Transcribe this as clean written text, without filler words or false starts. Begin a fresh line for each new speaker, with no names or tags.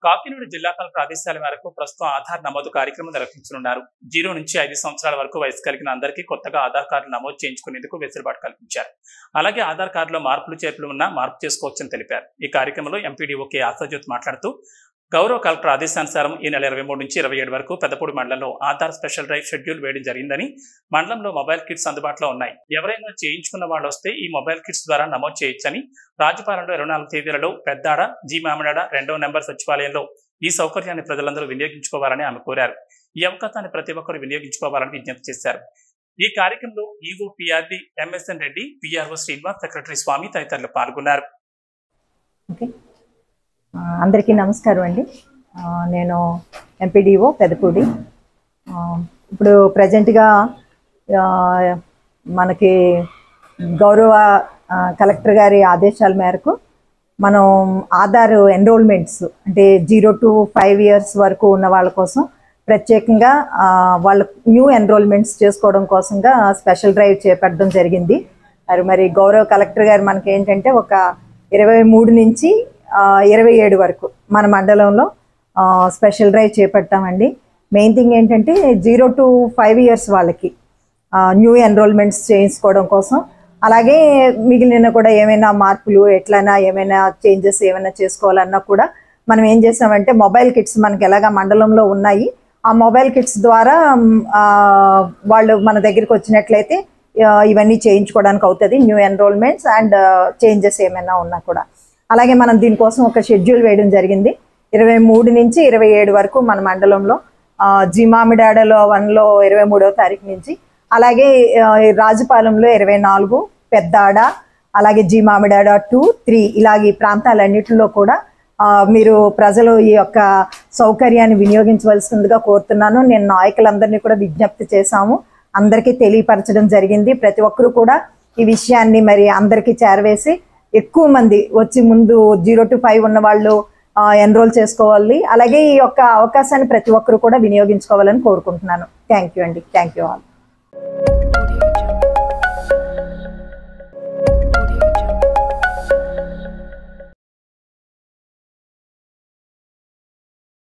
కాకినాడ జిల్లా కలెక్టర్ ఆదేశాల మేరకు ప్రస్తుతం ఆధార్ నమోదు కార్యక్రమం నిర్వహించనున్నారు. 0 నుంచి 5 సంవత్సరాల వరకు వయసు కలిగిన అందరికీ కొత్తగా ఆధార్ కార్డులు నమోదు చేయించుకునేందుకు వెసులుబాటు కల్పించారు. అలాగే ఆధార్ కార్డులో మార్పులు చేర్పులు ఉన్నా మార్పు చేసుకోవచ్చని తెలిపారు. ఈ కార్యక్రమంలో ఎంపీడీఓ కె ఆశాజ్యోతి మాట్లాడుతూ గౌరవ కలెక్టర్ ఆదేశానుసారం ఈ నెల 23 నుంచి 27 వరకు పెద్దపూడి మండలంలో ఆధార్ స్పెషల్ డ్రైవ్ షెడ్యూల్ వేయడం జరిగిందని, మండలంలో మొబైల్ కిట్స్ అందుబాటులో ఉన్నాయి. ఎవరైనా చేయించుకున్న వాళ్ళు వస్తే ఈ మొబైల్ కిట్స్ ద్వారా నమోదు చేయొచ్చని, రాజపాలెంలో 24 తేదీలలో పెద్దాడ, జీ మామిడాడ 2వ నెంబర్ సచివాలయంలో ఈ సౌకర్యాన్ని ప్రజలందరూ వినియోగించుకోవాలని ఆమె కోరారు. ఈ అవకాశాన్ని ప్రతి ఒక్కరు వినియోగించుకోవాలని విజ్ఞప్తి చేశారు. ఈ కార్యక్రమంలో EO PRD MSN Reddy, PRO Srinivas, secretary Swamy తదితరులు పాల్గొన్నారు.
అందరికీ నమస్కారం అండి. నేను ఎంపీడీఓ పెదపూడి. ఇప్పుడు ప్రజెంట్గా మనకి గౌరవ కలెక్టర్ గారి ఆదేశాల మేరకు మనం ఆధార్ ఎన్రోల్మెంట్స్ అంటే 0 to 5 years వరకు ఉన్న వాళ్ళ కోసం ప్రత్యేకంగా వాళ్ళ న్యూ ఎన్రోల్మెంట్స్ చేసుకోవడం కోసంగా స్పెషల్ డ్రైవ్ చేపట్టడం జరిగింది. మరి గౌరవ కలెక్టర్ గారు మనకి ఏంటంటే ఒక 23 నుంచి 27 వరకు మన మండలంలో స్పెషల్ డ్రైవ్ చేపట్టామండి. మెయిన్ థింగ్ ఏంటంటే 0 to 5 years వాళ్ళకి న్యూ ఎన్రోల్మెంట్స్ చేయించుకోవడం కోసం, అలాగే మిగిలిన కూడా ఏమైనా మార్పులు ఎట్లైనా ఏమైనా చేంజెస్ ఏమైనా చేసుకోవాలన్నా కూడా మనం ఏం చేసామంటే మొబైల్ కిట్స్ మనకి ఎలాగా మండలంలో ఉన్నాయి, ఆ మొబైల్ కిట్స్ ద్వారా వాళ్ళు మన దగ్గరికి వచ్చినట్లయితే ఇవన్నీ చేయించుకోవడానికి అవుతుంది, న్యూ ఎన్రోల్మెంట్స్ అండ్ చేంజెస్ ఏమైనా ఉన్నా కూడా. అలాగే మనం దీనికోసం ఒక షెడ్యూల్ వేయడం జరిగింది. 23 నుంచి 27 వరకు మన మండలంలో జీమామిడాడలో 1లో 23వ తారీఖు నుంచి, అలాగే రాజపాలెంలో 24, పెద్దాడ, అలాగే జీమామిడాడ 2, 3 ఇలాగ ఈ ప్రాంతాలన్నింటిలో కూడా మీరు ప్రజలు ఈ యొక్క సౌకర్యాన్ని వినియోగించవలసిందిగా కోరుతున్నాను. నేను నాయకులందరినీ కూడా విజ్ఞప్తి చేశాము, అందరికీ తెలియపరచడం జరిగింది. ప్రతి ఒక్కరూ కూడా ఈ విషయాన్ని మరి అందరికీ చేరవేసి ఎక్కువ మంది వచ్చి ముందు 0 to 5 ఉన్న వాళ్ళు ఎన్రోల్ చేసుకోవాలి. అలాగే ఈ యొక్క అవకాశాన్ని ప్రతి ఒక్కరు కూడా వినియోగించుకోవాలని కోరుకుంటున్నాను. థ్యాంక్ యూ అండి. Thank you all.